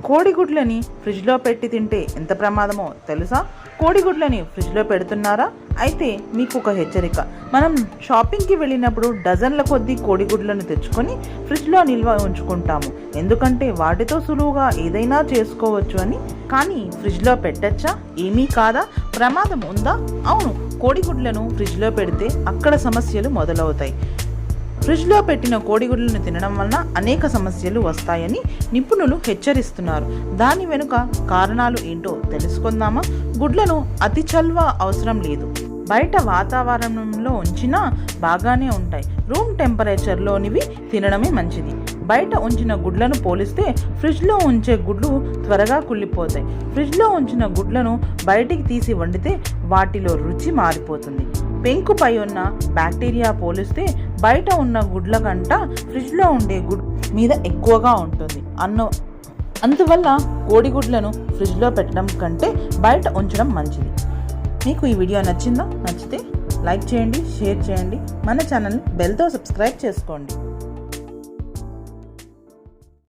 కోడిగుడ్లని ఫ్రిడ్జ్లో పెట్టి తింటే ఎంత ప్రమాదమో తెలుసా? కోడిగుడ్లని ఫ్రిడ్జ్లో పెడుతున్నారా? అయితే మీకు ఒక హెచ్చరిక. మనం షాపింగ్కి వెళ్ళినప్పుడు డజన్ల కొద్దీ కోడిగుడ్లను తెచ్చుకొని ఫ్రిడ్జ్లో నిల్వ ఉంచుకుంటాము. ఎందుకంటే వాటితో సులువుగా ఏదైనా చేసుకోవచ్చు అని. కానీ ఫ్రిడ్జ్లో పెట్టచ్చా? ఏమీ కాదా? ప్రమాదం ఉందా? అవును, కోడిగుడ్లను ఫ్రిడ్జ్లో పెడితే అక్కడ సమస్యలు మొదలవుతాయి. ఫ్రిడ్జ్లో పెట్టిన కోడిగుడ్లను తినడం వలన అనేక సమస్యలు వస్తాయని నిపుణులు హెచ్చరిస్తున్నారు. దాని వెనుక కారణాలు ఏంటో తెలుసుకుందామా? గుడ్లను అతి చల్వ అవసరం లేదు. బయట వాతావరణంలో ఉంచినా బాగానే ఉంటాయి. రూమ్ టెంపరేచర్లోనివి తినడమే మంచిది. బయట ఉంచిన గుడ్లను పోలిస్తే ఫ్రిడ్జ్లో ఉంచే గుడ్లు త్వరగా కుళ్ళిపోతాయి. ఫ్రిడ్జ్లో ఉంచిన గుడ్లను బయటికి తీసి వండితే వాటిలో రుచి మారిపోతుంది. పెంకుపై ఉన్న బ్యాక్టీరియా పోలిస్తే బయట ఉన్న గుడ్ల కంట ఫ్రిడ్జ్లో ఉండే గుడ్ మీద ఎక్కువగా ఉంటుంది. అందువల్ల కోడిగుడ్లను ఫ్రిడ్జ్లో పెట్టడం కంటే బయట ఉంచడం మంచిది. మీకు ఈ వీడియో నచ్చిందా? నచ్చితే లైక్ చేయండి, షేర్ చేయండి. మన ఛానల్ని బెల్తో సబ్స్క్రైబ్ చేసుకోండి.